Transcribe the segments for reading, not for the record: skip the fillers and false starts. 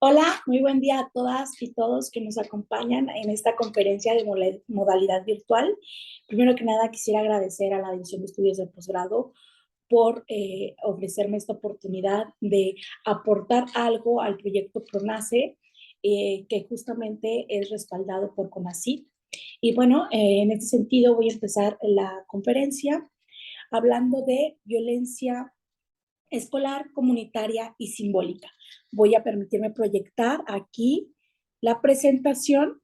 Hola, muy buen día a todas y todos que nos acompañan en esta conferencia de modalidad virtual. Primero que nada, quisiera agradecer a la División de Estudios de Posgrado por ofrecerme esta oportunidad de aportar algo al proyecto PRONACE, que justamente es respaldado por CONACYT. Y bueno, en este sentido voy a empezar la conferencia hablando de violencia escolar, comunitaria y simbólica. Voy a permitirme proyectar aquí la presentación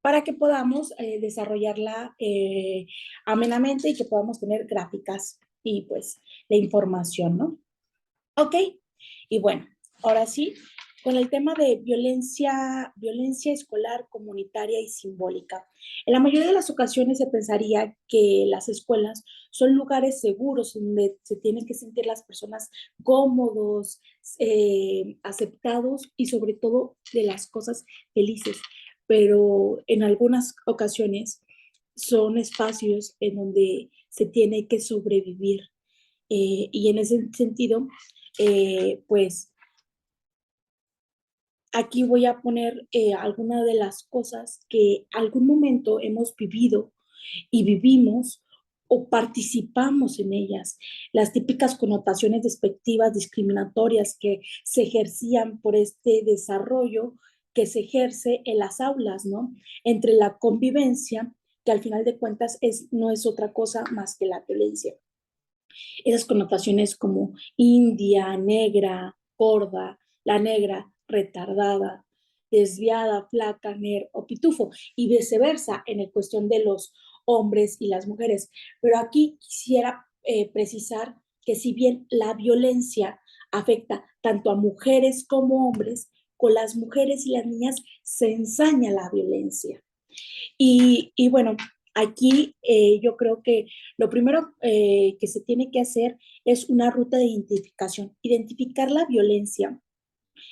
para que podamos desarrollarla amenamente y que podamos tener gráficas y pues la información, ¿no? Ok, y bueno, ahora sí, con el tema de violencia escolar, comunitaria y simbólica. En la mayoría de las ocasiones se pensaría que las escuelas son lugares seguros donde se tienen que sentir las personas cómodos, aceptados y sobre todo de las cosas felices. Pero en algunas ocasiones son espacios en donde se tiene que sobrevivir. Y en ese sentido, pues aquí voy a poner algunas de las cosas que algún momento hemos vivido y vivimos o participamos en ellas. Las típicas connotaciones despectivas, discriminatorias que se ejercían por este desarrollo que se ejerce en las aulas, ¿no? Entre la convivencia, que al final de cuentas no es otra cosa más que la violencia. Esas connotaciones como india, negra, gorda, la negra, retardada, desviada, flaca, nerd o pitufo, y viceversa en el cuestión de los hombres y las mujeres. Pero aquí quisiera precisar que si bien la violencia afecta tanto a mujeres como hombres, con las mujeres y las niñas se ensaña la violencia. Y bueno, aquí yo creo que lo primero que se tiene que hacer es una ruta de identificación, identificar la violencia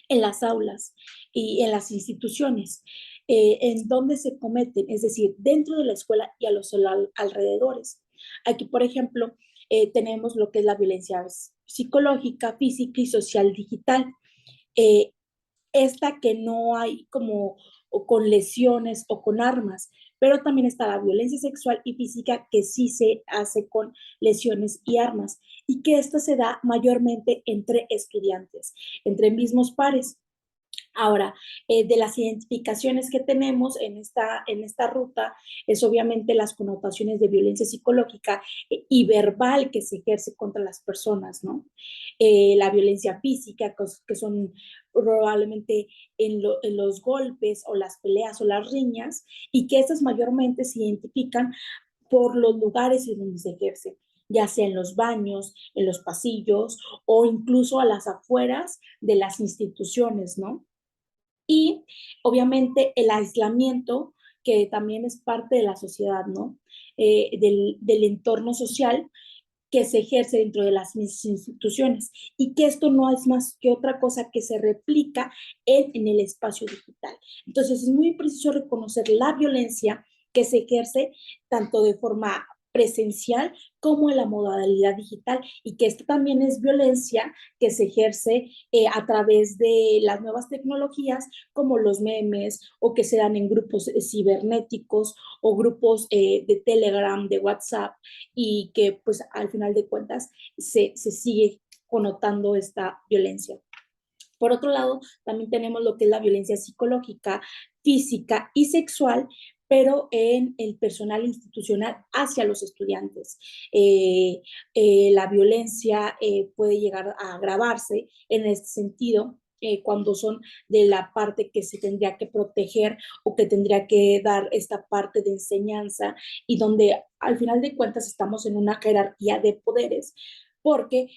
en las aulas y en las instituciones, en donde se cometen, es decir, dentro de la escuela y a los alrededores. Aquí, por ejemplo, tenemos lo que es la violencia psicológica, física y social digital. Eh, esta que no hay como o con lesiones o con armas, pero también está la violencia sexual y física que sí se hace con lesiones y armas y que esta se da mayormente entre estudiantes, entre mismos pares. Ahora, de las identificaciones que tenemos en esta ruta, es obviamente las connotaciones de violencia psicológica y verbal que se ejerce contra las personas, ¿no? La violencia física, que son probablemente en los golpes o las peleas o las riñas, y que estas mayormente se identifican por los lugares en donde se ejerce, ya sea en los baños, en los pasillos o incluso a las afueras de las instituciones, ¿no? Y obviamente el aislamiento, que también es parte de la sociedad, ¿no? Del entorno social que se ejerce dentro de las mismas instituciones y que esto no es más que otra cosa que se replica en el espacio digital. Entonces es muy preciso reconocer la violencia que se ejerce tanto de forma presencial como en la modalidad digital y que esto también es violencia que se ejerce a través de las nuevas tecnologías como los memes o que se dan en grupos cibernéticos o grupos de Telegram, de WhatsApp y que pues al final de cuentas se sigue connotando esta violencia. Por otro lado, también tenemos lo que es la violencia psicológica, física y sexual, pero en el personal institucional hacia los estudiantes. La violencia puede llegar a agravarse en este sentido cuando son de la parte que se tendría que proteger o que tendría que dar esta parte de enseñanza y donde al final de cuentas estamos en una jerarquía de poderes porque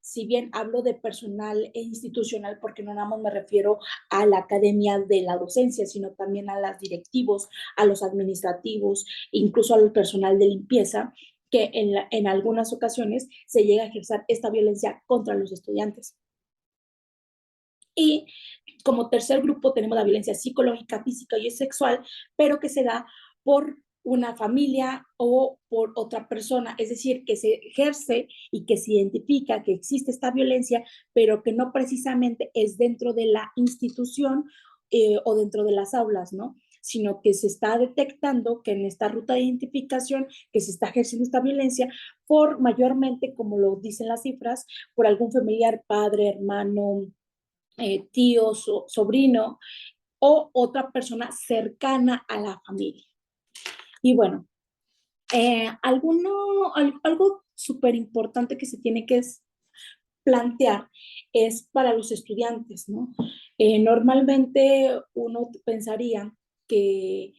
si bien hablo de personal institucional, porque no nada más me refiero a la academia de la docencia, sino también a los directivos, a los administrativos, incluso al personal de limpieza, que en algunas ocasiones se llega a ejercer esta violencia contra los estudiantes. Y como tercer grupo tenemos la violencia psicológica, física y sexual, pero que se da por una familia o por otra persona. Es decir, que se ejerce y que se identifica que existe esta violencia, pero que no precisamente es dentro de la institución o dentro de las aulas, ¿no? Sino que se está detectando que en esta ruta de identificación que se está ejerciendo esta violencia por mayormente, como lo dicen las cifras, por algún familiar, padre, hermano, tío, sobrino o otra persona cercana a la familia. Y bueno, algo súper importante que se tiene que plantear es para los estudiantes, ¿no? Normalmente uno pensaría que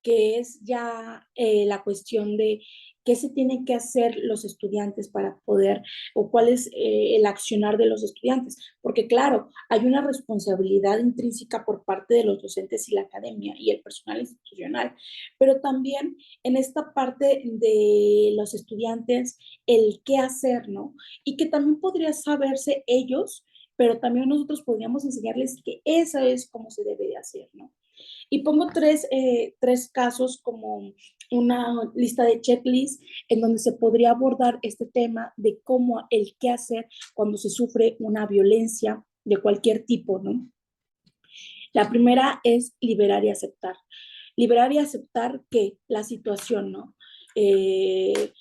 es ya la cuestión de qué se tienen que hacer los estudiantes para poder, o cuál es el accionar de los estudiantes, porque claro, hay una responsabilidad intrínseca por parte de los docentes y la academia y el personal institucional, pero también en esta parte de los estudiantes, el qué hacer, ¿no? Y que también podría saberse ellos, pero también nosotros podríamos enseñarles que eso es como se debe de hacer, ¿no? Y pongo tres casos como una lista de checklist en donde se podría abordar este tema de cómo el qué hacer cuando se sufre una violencia de cualquier tipo, ¿no? La primera es liberar y aceptar. Liberar y aceptar que la situación, ¿no? Eh,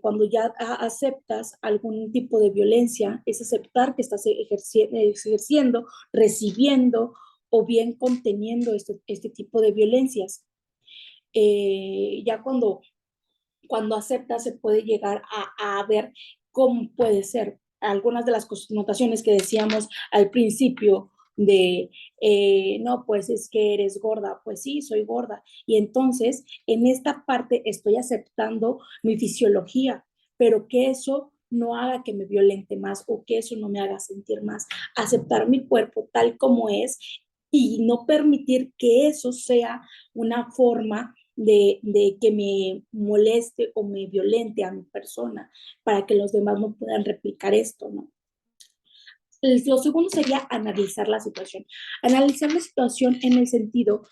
cuando ya aceptas algún tipo de violencia, es aceptar que estás ejerciendo, recibiendo o bien conteniendo este tipo de violencias. Ya cuando aceptas se puede llegar a ver cómo puede ser. Algunas de las connotaciones que decíamos al principio de, no, pues es que eres gorda, pues sí, soy gorda. Y entonces en esta parte estoy aceptando mi fisiología, pero que eso no haga que me violente más o que eso no me haga sentir más. Aceptar mi cuerpo tal como es y no permitir que eso sea una forma de que me moleste o me violente a mi persona para que los demás no puedan replicar esto, ¿no? Lo segundo sería analizar la situación. Analizar la situación en el sentido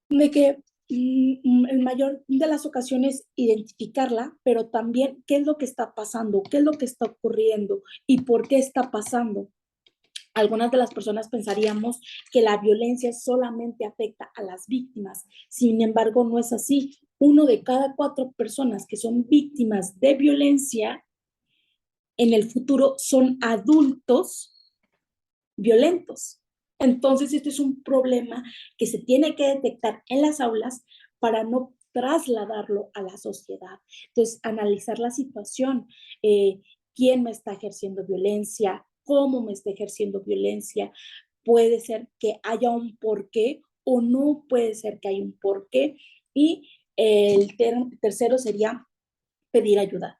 de que en mayor de las ocasiones identificarla, pero también qué es lo que está pasando, qué es lo que está ocurriendo y por qué está pasando. Algunas de las personas pensaríamos que la violencia solamente afecta a las víctimas. Sin embargo, no es así. Uno de cada 4 personas que son víctimas de violencia en el futuro son adultos violentos. Entonces, este es un problema que se tiene que detectar en las aulas para no trasladarlo a la sociedad. Entonces, analizar la situación, quién me está ejerciendo violencia, cómo me está ejerciendo violencia. Puede ser que haya un porqué o no puede ser que haya un porqué. Y el tercero sería pedir ayuda.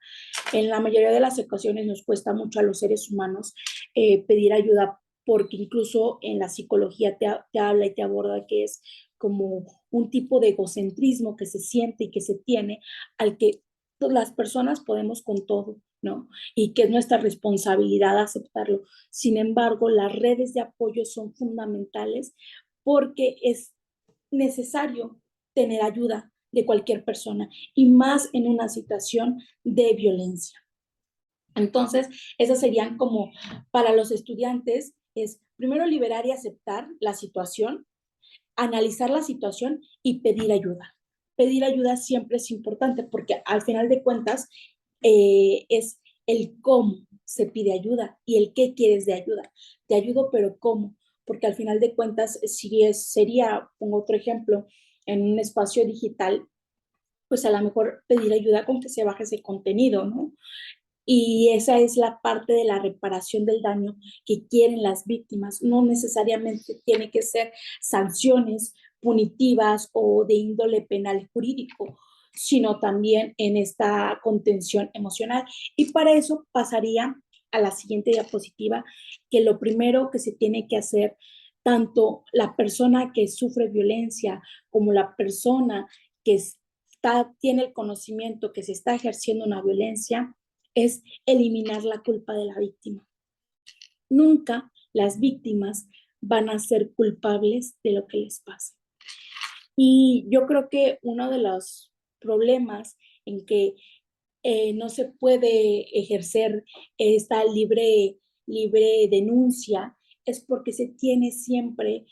En la mayoría de las ocasiones nos cuesta mucho a los seres humanos pedir ayuda porque incluso en la psicología te habla y te aborda que es como un tipo de egocentrismo que se siente y que se tiene al que las personas podemos con todo, ¿no? Y que es nuestra responsabilidad aceptarlo. Sin embargo, las redes de apoyo son fundamentales porque es necesario tener ayuda de cualquier persona y más en una situación de violencia. Entonces, esas serían como para los estudiantes, es primero liberar y aceptar la situación, analizar la situación y pedir ayuda. Pedir ayuda siempre es importante porque al final de cuentas es el cómo se pide ayuda y el qué quieres de ayuda. Te ayudo, pero cómo, porque al final de cuentas, si sería, pongo otro ejemplo, en un espacio digital, pues a lo mejor pedir ayuda con que se baje ese contenido, ¿no? Y esa es la parte de la reparación del daño que quieren las víctimas. No necesariamente tiene que ser sanciones punitivas o de índole penal jurídico, sino también en esta contención emocional. Y para eso pasaría a la siguiente diapositiva, que lo primero que se tiene que hacer, tanto la persona que sufre violencia como la persona que tiene el conocimiento que se está ejerciendo una violencia, es eliminar la culpa de la víctima. Nunca las víctimas van a ser culpables de lo que les pasa. Y yo creo que uno de los problemas en que no se puede ejercer esta libre denuncia es porque se tiene siempre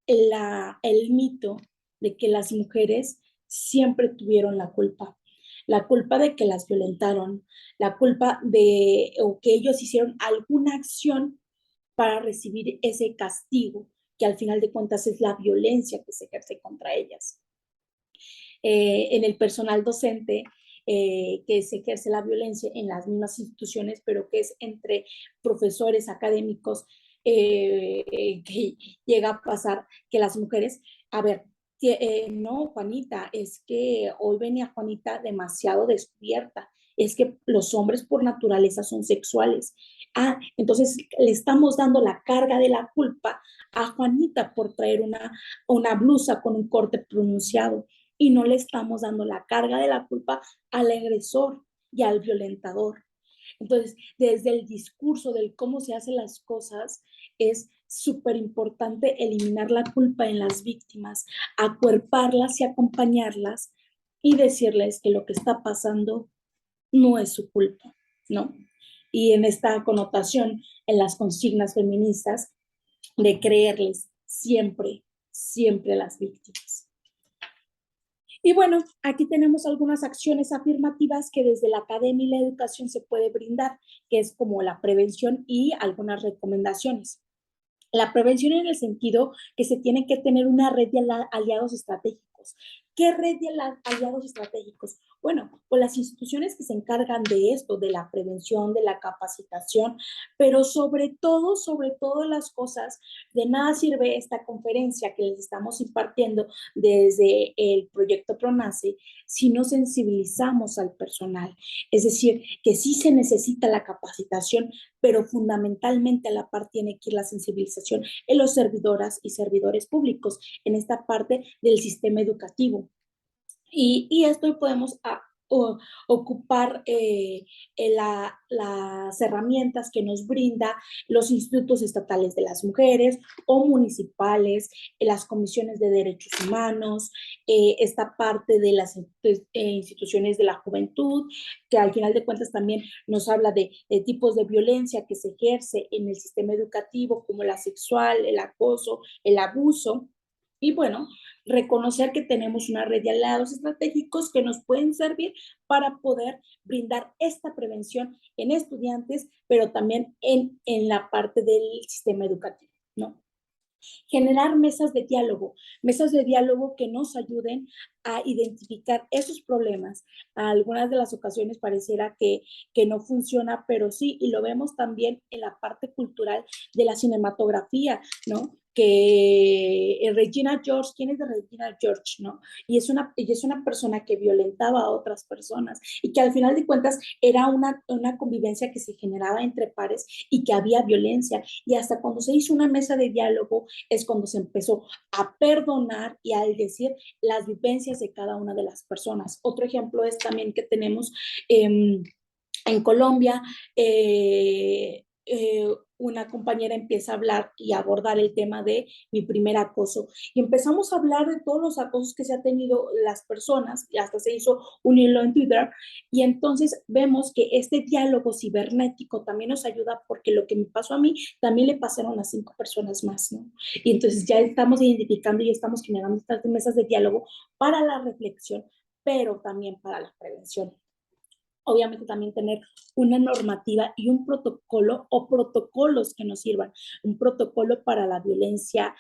el mito de que las mujeres siempre tuvieron la culpa de que las violentaron, la culpa de o que ellos hicieron alguna acción para recibir ese castigo, que al final de cuentas es la violencia que se ejerce contra ellas. En el personal docente, que se ejerce la violencia en las mismas instituciones, pero que es entre profesores académicos, que llega a pasar que las mujeres, a ver, no, Juanita, es que hoy venía Juanita demasiado descubierta, es que los hombres por naturaleza son sexuales. Ah, entonces le estamos dando la carga de la culpa a Juanita por traer una blusa con un corte pronunciado y no le estamos dando la carga de la culpa al agresor y al violentador. Entonces, desde el discurso del cómo se hacen las cosas, es súper importante eliminar la culpa en las víctimas, acuerparlas y acompañarlas y decirles que lo que está pasando no es su culpa, ¿no? Y en esta connotación, en las consignas feministas, de creerles siempre, siempre a las víctimas. Y bueno, aquí tenemos algunas acciones afirmativas que desde la academia y la educación se puede brindar, que es como la prevención y algunas recomendaciones. La prevención en el sentido que se tiene que tener una red de aliados estratégicos. ¿Qué red de aliados estratégicos? Bueno, pues las instituciones que se encargan de esto, de la prevención, de la capacitación, pero sobre todo las cosas, de nada sirve esta conferencia que les estamos impartiendo desde el proyecto PRONACE si no sensibilizamos al personal. Es decir, que sí se necesita la capacitación, pero fundamentalmente a la par tiene que ir la sensibilización en los servidoras y servidores públicos, en esta parte del sistema educativo. Y esto podemos ocupar las herramientas que nos brinda los institutos estatales de las mujeres o municipales, las comisiones de derechos humanos, esta parte de las instituciones de la juventud, que al final de cuentas también nos habla de tipos de violencia que se ejerce en el sistema educativo, como la sexual, el acoso, el abuso. Y bueno, reconocer que tenemos una red de aliados estratégicos que nos pueden servir para poder brindar esta prevención en estudiantes, pero también en la parte del sistema educativo, ¿no? Generar mesas de diálogo que nos ayuden a identificar esos problemas. A algunas de las ocasiones pareciera que no funciona, pero sí, y lo vemos también en la parte cultural de la cinematografía, ¿no? Que Regina George, ¿quién es de Regina George, no? Y es una persona que violentaba a otras personas y que al final de cuentas era una convivencia que se generaba entre pares y que había violencia. Y hasta cuando se hizo una mesa de diálogo es cuando se empezó a perdonar y a decir las vivencias de cada una de las personas. Otro ejemplo es también que tenemos en Colombia, una compañera empieza a hablar y a abordar el tema de mi primer acoso. Y empezamos a hablar de todos los acosos que se ha tenido las personas, y hasta se hizo un hilo en Twitter. Y entonces vemos que este diálogo cibernético también nos ayuda porque lo que me pasó a mí también le pasaron a 5 personas más, ¿no? Y entonces ya estamos identificando y estamos generando estas mesas de diálogo para la reflexión, pero también para la prevención. Obviamente también tener una normativa y un protocolo o protocolos que nos sirvan. Un protocolo para la violencia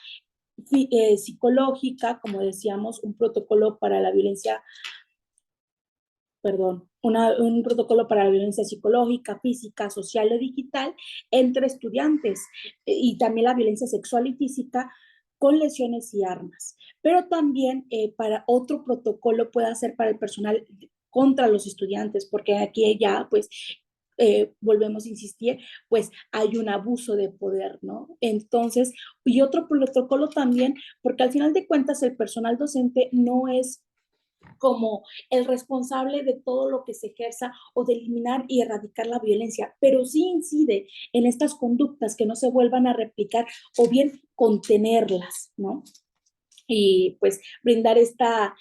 psicológica, como decíamos, un protocolo para la violencia, perdón, un protocolo para la violencia psicológica, física, social o digital entre estudiantes y también la violencia sexual y física con lesiones y armas. Pero también para otro protocolo puede ser para el personal contra los estudiantes, porque aquí ya pues volvemos a insistir, pues hay un abuso de poder, ¿no? Entonces, y otro protocolo también, porque al final de cuentas el personal docente no es como el responsable de todo lo que se ejerza o de eliminar y erradicar la violencia, pero sí incide en estas conductas que no se vuelvan a replicar o bien contenerlas, ¿no? y pues brindar esta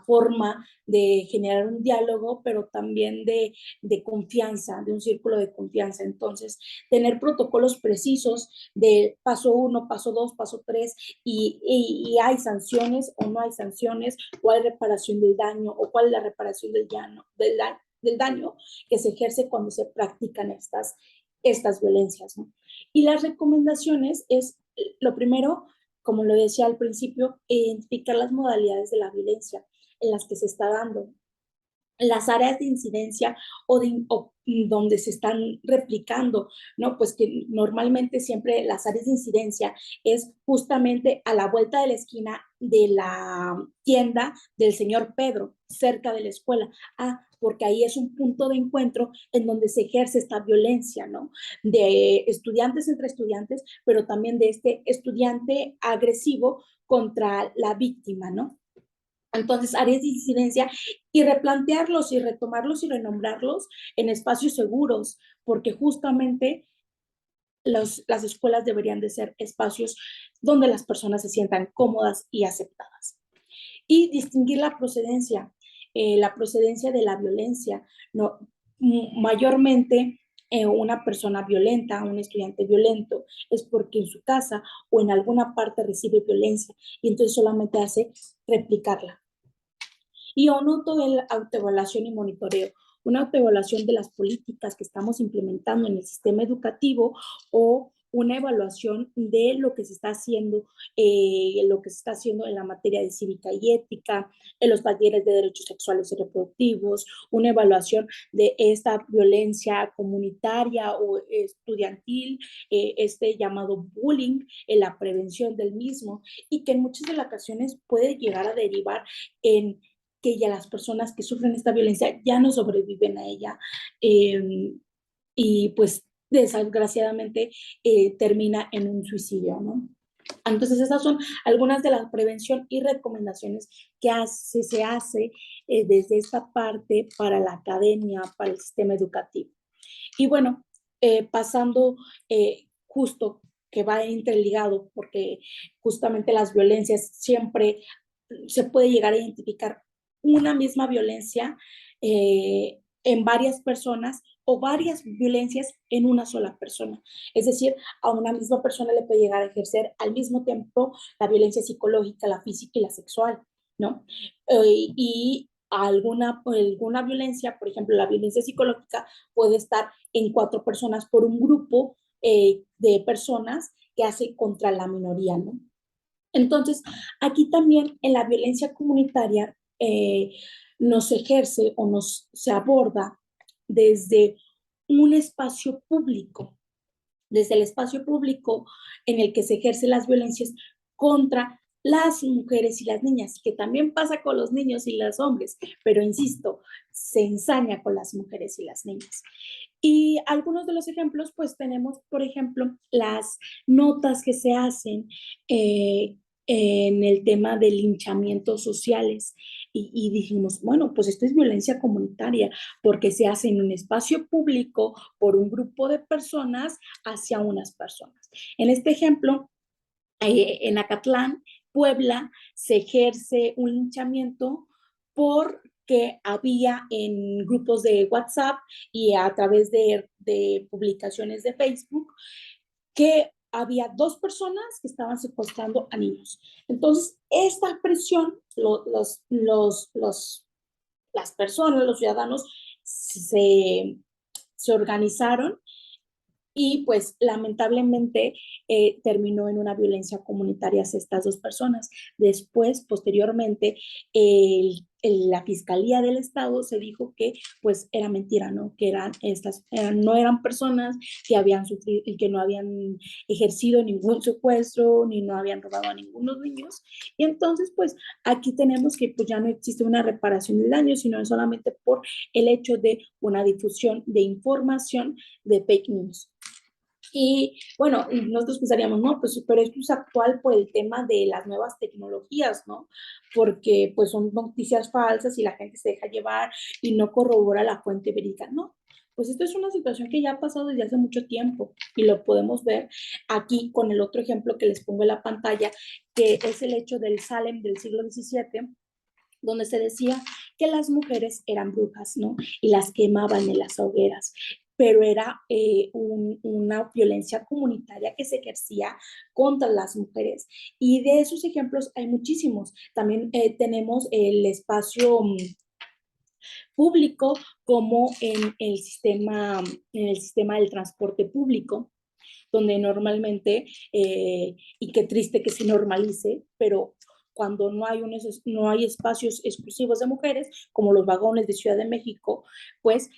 forma de generar un diálogo, pero también de confianza, de un círculo de confianza. Entonces, tener protocolos precisos de paso uno, paso dos, paso tres, y hay sanciones o no hay sanciones, o hay reparación del daño, o cuál es la reparación del daño que se ejerce cuando se practican estas violencias, ¿no? Y las recomendaciones es, lo primero, como lo decía al principio, identificar las modalidades de la violencia en las que se está dando, las áreas de incidencia o donde se están replicando, ¿no? Pues que normalmente siempre las áreas de incidencia es justamente a la vuelta de la esquina de la tienda del señor Pedro, cerca de la escuela. Ah, porque ahí es un punto de encuentro en donde se ejerce esta violencia, ¿no? De estudiantes entre estudiantes, pero también de este estudiante agresivo contra la víctima, ¿no? Entonces, áreas de incidencia y replantearlos y retomarlos y renombrarlos en espacios seguros, porque justamente las escuelas deberían de ser espacios donde las personas se sientan cómodas y aceptadas. Y distinguir la procedencia de la violencia, ¿no? Mayormente una persona violenta, un estudiante violento, es porque en su casa o en alguna parte recibe violencia y entonces solamente hace replicarla. Y un autoevaluación y monitoreo, una autoevaluación de las políticas que estamos implementando en el sistema educativo o una evaluación de lo que se está haciendo en la materia de cívica y ética, en los talleres de derechos sexuales y reproductivos, una evaluación de esta violencia comunitaria o estudiantil, este llamado bullying, en la prevención del mismo, y que en muchas de las ocasiones puede llegar a derivar en que ya las personas que sufren esta violencia ya no sobreviven a ella, eh, y pues desgraciadamente termina en un suicidio, ¿no? Entonces, esas son algunas de las prevención y recomendaciones que se hace desde esta parte para la academia, para el sistema educativo. Y bueno, pasando justo que va interligado, porque justamente las violencias siempre se puede llegar a identificar una misma violencia en varias personas o varias violencias en una sola persona. Es decir, a una misma persona le puede llegar a ejercer al mismo tiempo la violencia psicológica, la física y la sexual, ¿no? Y alguna violencia, por ejemplo, la violencia psicológica puede estar en 4 personas por un grupo de personas que hace contra la minoría, ¿no? Entonces, aquí también en la violencia comunitaria nos ejerce o se aborda desde un espacio público, desde el espacio público en el que se ejercen las violencias contra las mujeres y las niñas, que también pasa con los niños y los hombres, pero insisto, se ensaña con las mujeres y las niñas. Y algunos de los ejemplos, pues tenemos, por ejemplo, las notas que se hacen en el tema de linchamientos sociales. Y dijimos, bueno, pues esto es violencia comunitaria, porque se hace en un espacio público por un grupo de personas hacia unas personas. En este ejemplo, en Acatlán, Puebla, se ejerce un linchamiento porque había en grupos de WhatsApp y a través de publicaciones de Facebook que había 2 personas que estaban secuestrando a niños. Entonces, esta presión, las personas, los ciudadanos, se organizaron y pues lamentablemente terminó en una violencia comunitaria hacia estas 2 personas. Después, posteriormente, la Fiscalía del Estado se dijo que pues era mentira, ¿no? Que no eran personas que habían sufrido y que no habían ejercido ningún secuestro ni no habían robado a ningunos niños. Y entonces pues aquí tenemos que pues ya no existe una reparación del daño, sino solamente por el hecho de una difusión de información de fake news. Y bueno, nosotros pensaríamos, no, pues, pero esto es actual por el tema de las nuevas tecnologías, ¿no? Porque pues son noticias falsas y la gente se deja llevar y no corrobora la fuente verídica, ¿no? Pues esto es una situación que ya ha pasado desde hace mucho tiempo y lo podemos ver aquí con el otro ejemplo que les pongo en la pantalla, que es el hecho del Salem del siglo XVII, donde se decía que las mujeres eran brujas, ¿no? Y las quemaban en las hogueras, pero era una violencia comunitaria que se ejercía contra las mujeres. Y de esos ejemplos hay muchísimos. También tenemos el espacio público como en el sistema del transporte público, donde normalmente, y qué triste que se normalice, pero cuando no hay espacios exclusivos de mujeres, como los vagones de Ciudad de México, pues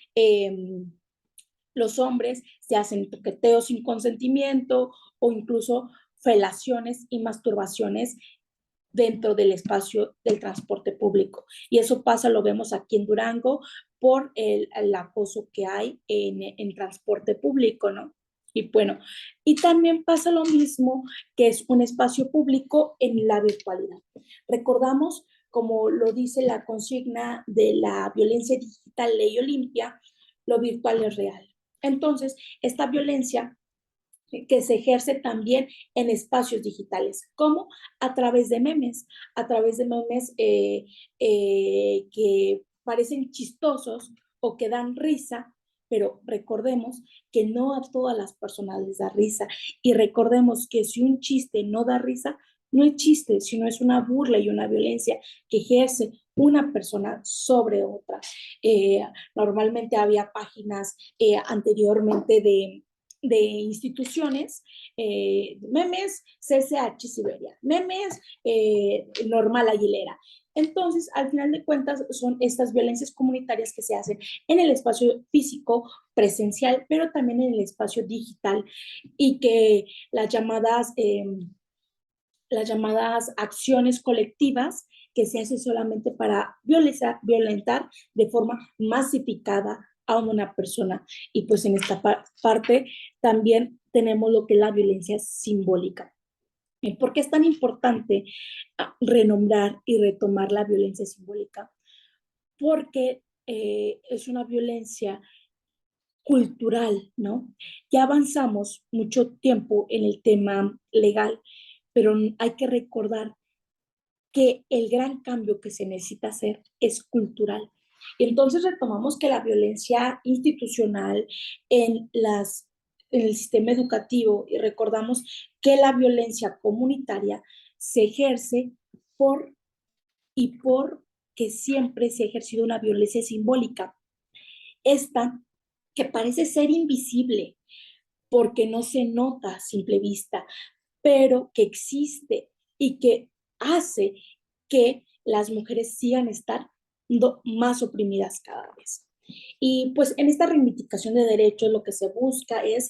los hombres se hacen toqueteos sin consentimiento o incluso felaciones y masturbaciones dentro del espacio del transporte público. Y eso pasa, lo vemos aquí en Durango, por el acoso que hay en transporte público, ¿no? Y bueno, y también pasa lo mismo que es un espacio público en la virtualidad. Recordamos, como lo dice la consigna de la violencia digital Ley Olimpia, lo virtual es real. Entonces, esta violencia que se ejerce también en espacios digitales, como a través de memes que parecen chistosos o que dan risa, pero recordemos que no a todas las personas les da risa y recordemos que si un chiste no da risa, no es chiste, sino es una burla y una violencia que ejerce una persona sobre otra. Eh, Normalmente había páginas anteriormente de instituciones, memes CCH Siberia, memes Normal Aguilera. Entonces, al final de cuentas, son estas violencias comunitarias que se hacen en el espacio físico, presencial, pero también en el espacio digital y que las llamadas acciones colectivas que se hacen solamente para violentar de forma masificada a una persona. Y pues en esta parte también tenemos lo que es la violencia simbólica. ¿Por qué es tan importante renombrar y retomar la violencia simbólica? Porque es una violencia cultural, ¿no? Ya avanzamos mucho tiempo en el tema legal, pero hay que recordar que el gran cambio que se necesita hacer es cultural. Entonces retomamos que la violencia institucional en el sistema educativo y recordamos que la violencia comunitaria se ejerce por y por que siempre se ha ejercido una violencia simbólica. Esta que parece ser invisible porque no se nota a simple vista, pero que existe y que hace que las mujeres sigan estando más oprimidas cada vez. Y pues en esta reivindicación de derechos lo que se busca es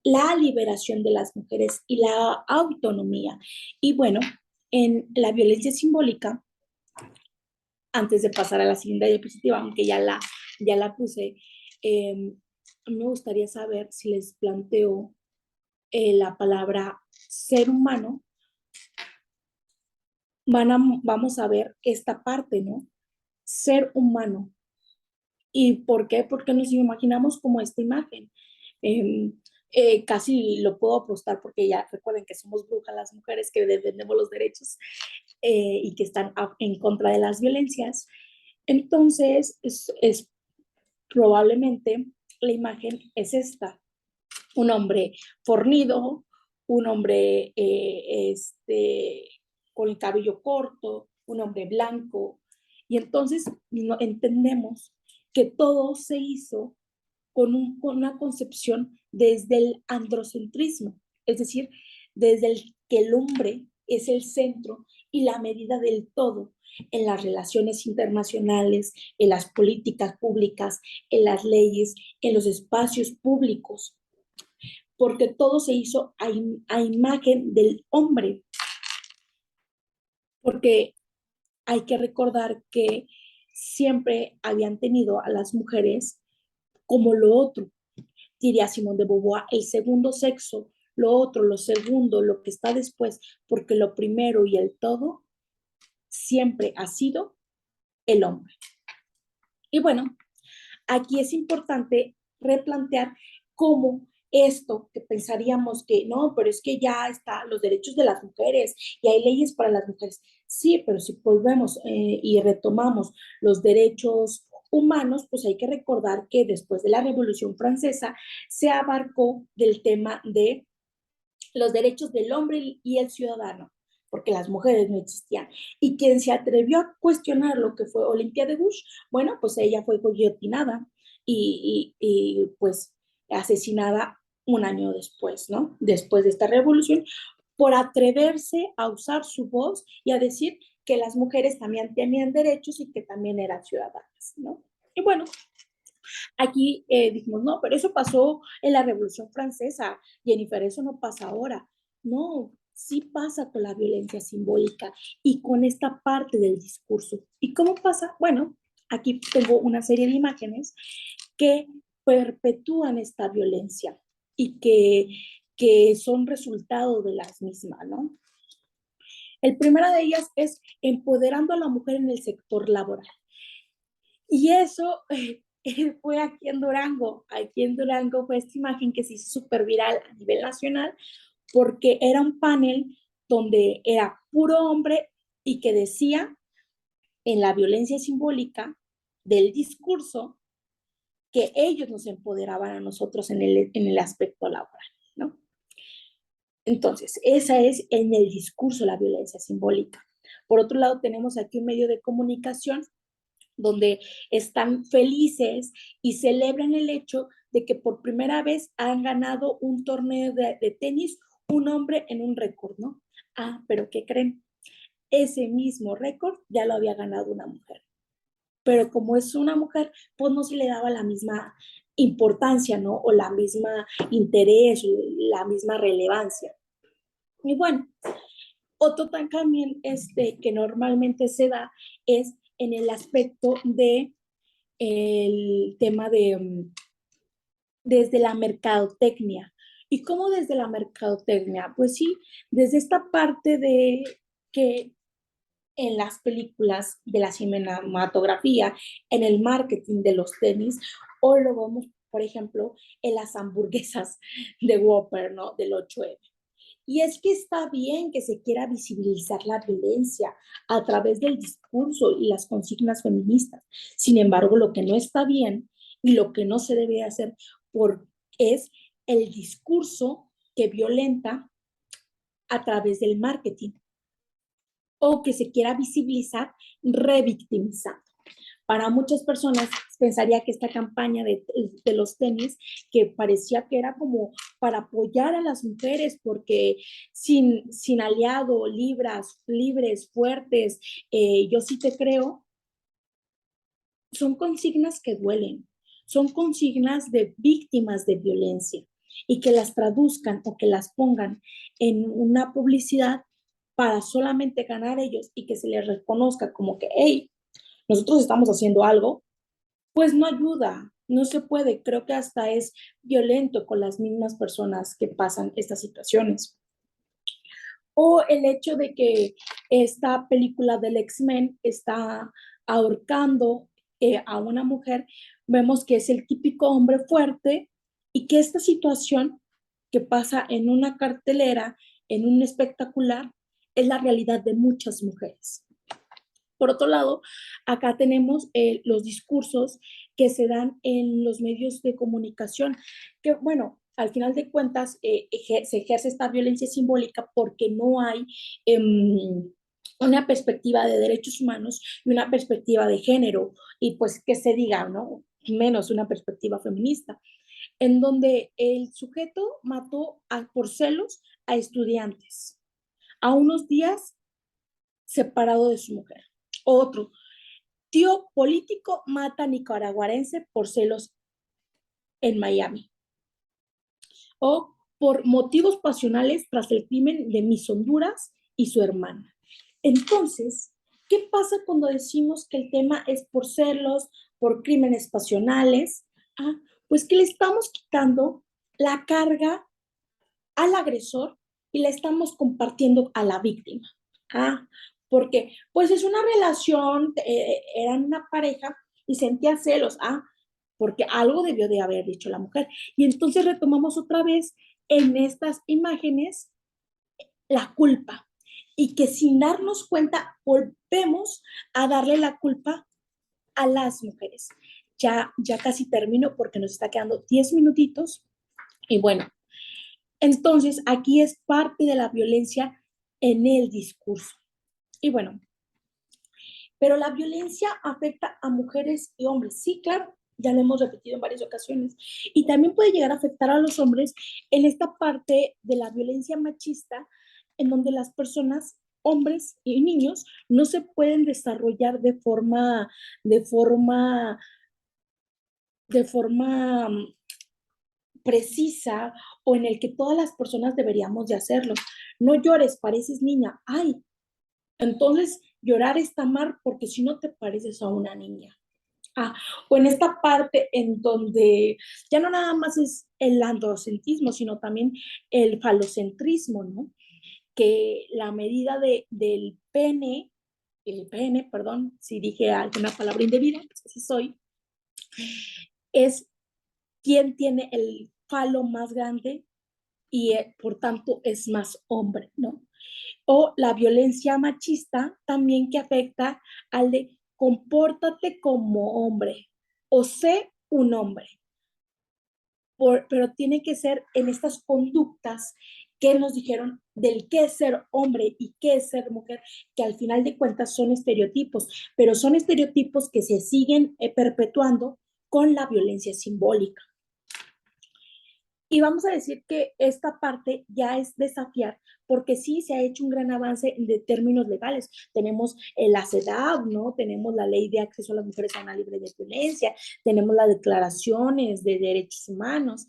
la liberación de las mujeres y la autonomía. Y bueno, en la violencia simbólica, antes de pasar a la siguiente diapositiva, aunque ya la puse, me gustaría saber si les planteo la palabra ser humano, vamos a ver esta parte, ¿no? Ser humano. ¿Y por qué? Porque nos imaginamos como esta imagen. Eh, Casi lo puedo apostar porque ya recuerden que somos brujas las mujeres que defendemos los derechos y que están en contra de las violencias. Entonces, probablemente la imagen es esta. Un hombre fornido, un hombre con el cabello corto, un hombre blanco. Y entonces no, entendemos que todo se hizo con una concepción desde el androcentrismo, es decir, desde el que el hombre es el centro y la medida del todo en las relaciones internacionales, en las políticas públicas, en las leyes, en los espacios públicos, porque todo se hizo a imagen del hombre, porque hay que recordar que siempre habían tenido a las mujeres como lo otro, diría Simone de Beauvoir, el segundo sexo, lo otro, lo segundo, lo que está después, porque lo primero y el todo siempre ha sido el hombre. Y bueno, aquí es importante replantear cómo esto que pensaríamos que no, pero es que ya está los derechos de las mujeres y hay leyes para las mujeres. Sí, pero si volvemos y retomamos los derechos humanos, pues hay que recordar que después de la Revolución Francesa se abarcó del tema de los derechos del hombre y el ciudadano, porque las mujeres no existían. Y quien se atrevió a cuestionar lo que fue Olympia de Bush, bueno, pues ella fue guillotinada pues asesinada un año después, ¿no? Después de esta revolución, por atreverse a usar su voz y a decir que las mujeres también tenían derechos y que también eran ciudadanas, ¿no? Y bueno, aquí dijimos, no, pero eso pasó en la Revolución Francesa, Jennifer, eso no pasa ahora. No, sí pasa con la violencia simbólica y con esta parte del discurso. ¿Y cómo pasa? Bueno, aquí tengo una serie de imágenes que perpetúan esta violencia y que son resultado de las mismas, ¿no? El primero de ellas es empoderando a la mujer en el sector laboral. Y eso fue aquí en Durango. Aquí en Durango fue esta imagen que se hizo súper viral a nivel nacional porque era un panel donde era puro hombre y que decía en la violencia simbólica del discurso que ellos nos empoderaban a nosotros en el aspecto laboral, ¿no? Entonces, esa es en el discurso la violencia simbólica. Por otro lado, tenemos aquí un medio de comunicación donde están felices y celebran el hecho de que por primera vez han ganado un torneo de tenis un hombre en un récord, ¿no? Ah, pero ¿qué creen? Ese mismo récord ya lo había ganado una mujer. Pero como es una mujer, pues no se le daba la misma importancia, ¿no? O la misma interés, la misma relevancia. Y bueno, otro también que normalmente se da es en el aspecto de el tema de desde la mercadotecnia. ¿Y cómo desde la mercadotecnia? Pues sí, desde esta parte de que en las películas de la cinematografía, en el marketing de los tenis, o lo vemos, por ejemplo, en las hamburguesas de Whopper, ¿no? Del 8M. Y es que está bien que se quiera visibilizar la violencia a través del discurso y las consignas feministas. Sin embargo, lo que no está bien y lo que no se debe hacer es el discurso que violenta a través del marketing o que se quiera visibilizar revictimizando. Para muchas personas pensaría que esta campaña de los tenis, que parecía que era como para apoyar a las mujeres, porque sin aliado, libres, fuertes, yo sí te creo, son consignas que duelen, son consignas de víctimas de violencia y que las traduzcan o que las pongan en una publicidad para solamente ganar ellos y que se les reconozca como que, hey, nosotros estamos haciendo algo, pues no ayuda, no se puede. Creo que hasta es violento con las mismas personas que pasan estas situaciones. O el hecho de que esta película del X-Men está ahorcando a una mujer, vemos que es el típico hombre fuerte y que esta situación que pasa en una cartelera, en un espectacular, es la realidad de muchas mujeres. Por otro lado, acá tenemos los discursos que se dan en los medios de comunicación, que bueno, al final de cuentas se ejerce esta violencia simbólica porque no hay una perspectiva de derechos humanos y una perspectiva de género, y pues que se diga, ¿no? Menos una perspectiva feminista, en donde el sujeto mató por celos a estudiantes a unos días separado de su mujer. Otro, tío político mata a nicaragüense por celos en Miami. O por motivos pasionales tras el crimen de Miss Honduras y su hermana. Entonces, ¿qué pasa cuando decimos que el tema es por celos, por crímenes pasionales? Ah, pues que le estamos quitando la carga al agresor y le estamos compartiendo a la víctima. Ah, porque pues es una relación, eran una pareja y sentía celos. Ah, porque algo debió de haber dicho la mujer. Y entonces retomamos otra vez en estas imágenes la culpa y que sin darnos cuenta volvemos a darle la culpa a las mujeres. Ya casi termino porque nos está quedando 10 minutitos y bueno, entonces aquí es parte de la violencia en el discurso. Y bueno, pero la violencia afecta a mujeres y hombres. Sí, claro, ya lo hemos repetido en varias ocasiones. Y también puede llegar a afectar a los hombres en esta parte de la violencia machista, en donde las personas, hombres y niños, no se pueden desarrollar de forma, de forma precisa o en el que todas las personas deberíamos de hacerlo. No llores, pareces niña. Ay, entonces llorar está mal porque si no te pareces a una niña. Ah, o en esta parte en donde ya no nada más es el androcentrismo, sino también el falocentrismo, ¿no? Que la medida del pene, el pene, perdón, si dije alguna palabra indebida, así soy, es quien tiene el falo más grande y por tanto es más hombre, ¿no? O la violencia machista también que afecta al de compórtate como hombre o sé un hombre, pero tiene que ser en estas conductas que nos dijeron del qué es ser hombre y qué es ser mujer, que al final de cuentas son estereotipos, pero son estereotipos que se siguen perpetuando con la violencia simbólica. Y vamos a decir que esta parte ya es desafiar, porque sí se ha hecho un gran avance de términos legales. Tenemos la CEDAW, ¿no? Tenemos la ley de acceso a las mujeres a una libre de violencia, tenemos las declaraciones de derechos humanos,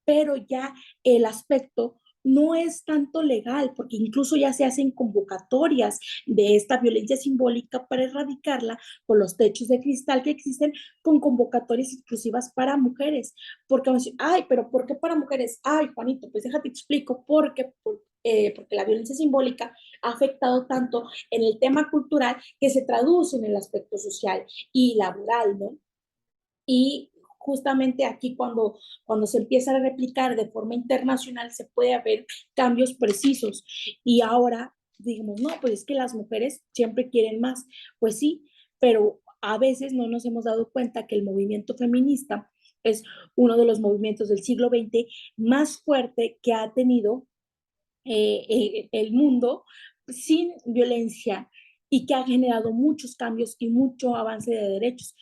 pero ya el aspecto no es tanto legal, porque incluso ya se hacen convocatorias de esta violencia simbólica para erradicarla con los techos de cristal que existen, con convocatorias exclusivas para mujeres. Porque vamos a decir, ay, pero ¿por qué para mujeres? Ay, Juanito, pues déjate explico, porque la violencia simbólica ha afectado tanto en el tema cultural que se traduce en el aspecto social y laboral, ¿no? Y justamente aquí cuando se empieza a replicar de forma internacional se puede ver cambios precisos. Y ahora digamos, no, pues es que las mujeres siempre quieren más. Pues sí, pero a veces no nos hemos dado cuenta que el movimiento feminista es uno de los movimientos del siglo XX más fuerte que ha tenido el mundo sin violencia y que ha generado muchos cambios y mucho avance de derechos,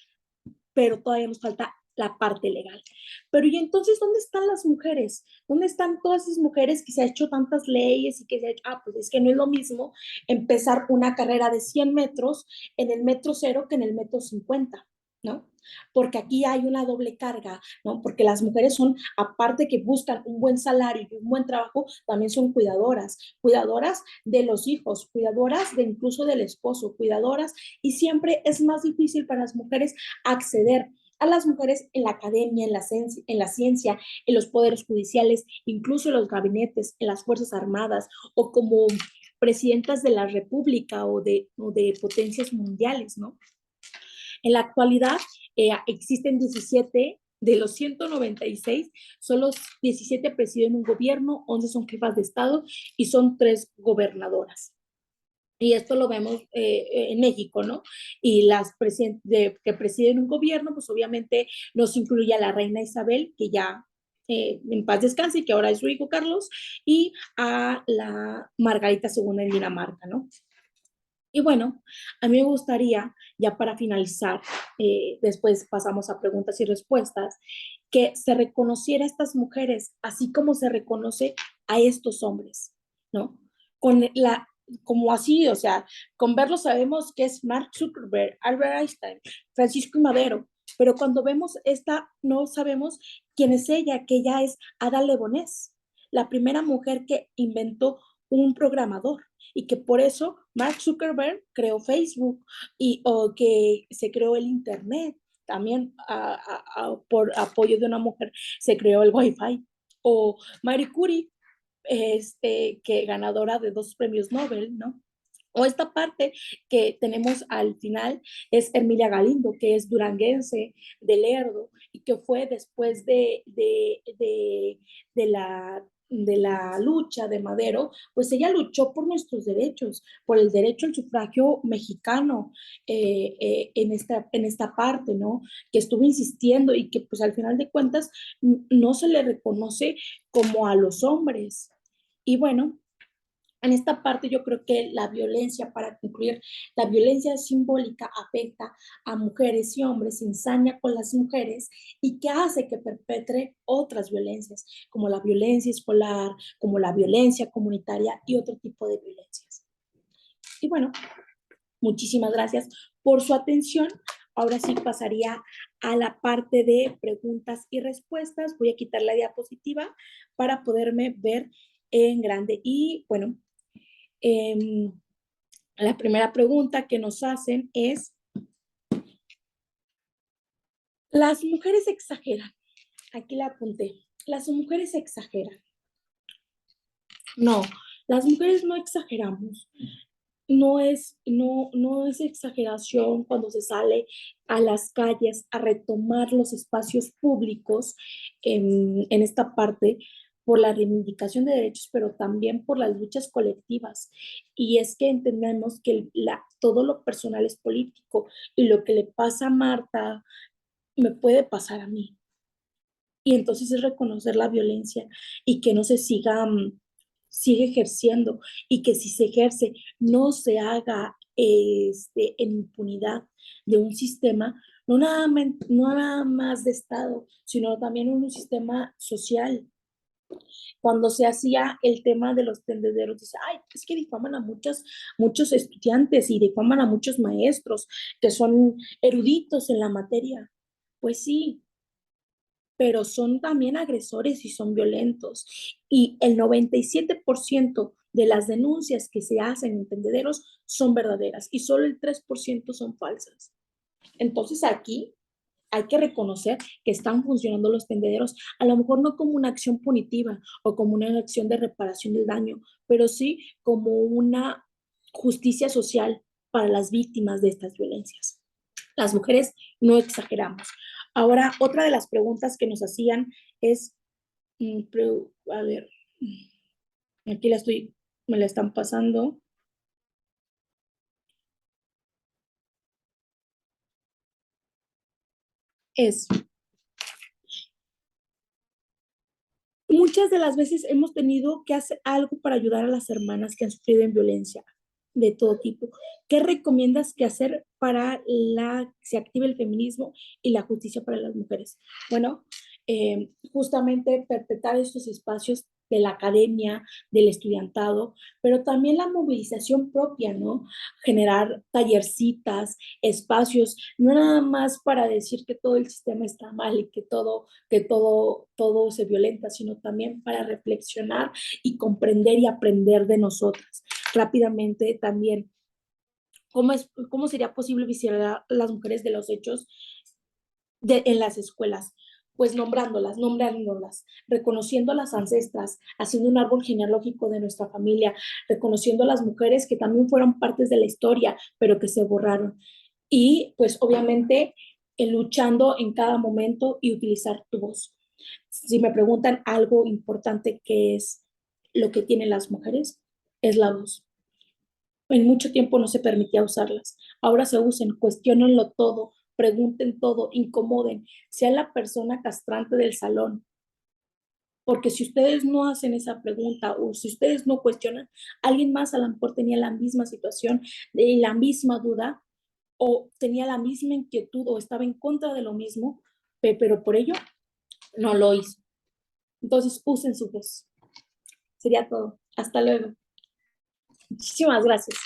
pero todavía nos falta la parte legal. Pero ¿y entonces dónde están las mujeres? ¿Dónde están todas esas mujeres que se ha hecho tantas leyes y que se ha hecho, pues es que no es lo mismo empezar una carrera de 100 metros en el metro cero que en el metro 50, ¿no? Porque aquí hay una doble carga, ¿no? Porque las mujeres son, aparte que buscan un buen salario y un buen trabajo, también son cuidadoras, cuidadoras de los hijos, cuidadoras de incluso del esposo, cuidadoras, y siempre es más difícil para las mujeres acceder a las mujeres en la academia, en la ciencia, en los poderes judiciales, incluso en los gabinetes, en las Fuerzas Armadas o como presidentas de la República o de potencias mundiales, ¿no? En la actualidad existen 17 de los 196, solo 17 presiden un gobierno, 11 son jefas de Estado y son 3 gobernadoras. Y esto lo vemos en México, ¿no? Y las que presiden un gobierno, pues obviamente nos incluye a la reina Isabel, que ya en paz descanse y que ahora es su hijo Carlos, y a la Margarita II en Dinamarca, ¿no? Y bueno, a mí me gustaría, ya para finalizar, después pasamos a preguntas y respuestas, que se reconociera a estas mujeres, así como se reconoce a estos hombres, ¿no? Con la, como así, o sea, con verlo sabemos que es Mark Zuckerberg, Albert Einstein, Francisco y Madero, pero cuando vemos esta, no sabemos quién es ella, que ella es Ada Lebonés, la primera mujer que inventó un programador y que por eso Mark Zuckerberg creó Facebook o que se creó el Internet. También por apoyo de una mujer se creó el Wi-Fi. O Marie Curie, que ganadora de 2 premios Nobel, ¿no? O esta parte que tenemos al final es Emilia Galindo, que es duranguense de Lerdo y que fue después de la lucha de Madero, pues ella luchó por nuestros derechos, por el derecho al sufragio mexicano en esta parte, ¿no? Que estuvo insistiendo y que pues al final de cuentas no se le reconoce como a los hombres. Y bueno, en esta parte yo creo que la violencia, para concluir, la violencia simbólica afecta a mujeres y hombres, se ensaña con las mujeres y que hace que perpetre otras violencias, como la violencia escolar, como la violencia comunitaria y otro tipo de violencias. Y bueno, muchísimas gracias por su atención. Ahora sí pasaría a la parte de preguntas y respuestas. Voy a quitar la diapositiva para poderme ver en grande. Y bueno, eh, la primera pregunta que nos hacen es, las mujeres exageran. Aquí la apunté. Las mujeres exageran. No, las mujeres no exageramos. No es exageración cuando se sale a las calles a retomar los espacios públicos en esta parte por la reivindicación de derechos, pero también por las luchas colectivas. Y es que entendemos que todo lo personal es político y lo que le pasa a Marta me puede pasar a mí. Y entonces es reconocer la violencia y que no se sigue ejerciendo y que si se ejerce no se haga en impunidad de un sistema, no nada más de Estado, sino también un sistema social. Cuando se hacía el tema de los tendederos, dice, ay, es que difaman a muchos estudiantes y difaman a muchos maestros que son eruditos en la materia. Pues sí, pero son también agresores y son violentos. Y el 97% de las denuncias que se hacen en tendederos son verdaderas y solo el 3% son falsas. Entonces aquí hay que reconocer que están funcionando los tendederos, a lo mejor no como una acción punitiva o como una acción de reparación del daño, pero sí como una justicia social para las víctimas de estas violencias. Las mujeres no exageramos. Ahora, otra de las preguntas que nos hacían es, a ver, aquí me la están pasando, es, muchas de las veces hemos tenido que hacer algo para ayudar a las hermanas que han sufrido en violencia de todo tipo. ¿Qué recomiendas que hacer para que se active el feminismo y la justicia para las mujeres? Bueno, justamente perpetrar estos espacios de la academia, del estudiantado, pero también la movilización propia, ¿no? Generar tallercitas, espacios, no nada más para decir que todo el sistema está mal y que todo se violenta, sino también para reflexionar y comprender y aprender de nosotras. Rápidamente también, ¿cómo sería posible visibilizar a las mujeres de los hechos en las escuelas? Pues nombrándolas, reconociendo a las ancestras, haciendo un árbol genealógico de nuestra familia, reconociendo a las mujeres que también fueron partes de la historia, pero que se borraron. Y pues obviamente luchando en cada momento y utilizar tu voz. Si me preguntan algo importante que es lo que tienen las mujeres, es la voz. En mucho tiempo no se permitía usarlas. Ahora se usen, cuestionenlo todo, pregunten todo, incomoden, sea la persona castrante del salón. Porque si ustedes no hacen esa pregunta o si ustedes no cuestionan, alguien más a lo mejor tenía la misma situación, la misma duda o tenía la misma inquietud o estaba en contra de lo mismo, pero por ello no lo hizo. Entonces usen su voz. Sería todo. Hasta luego. Muchísimas gracias.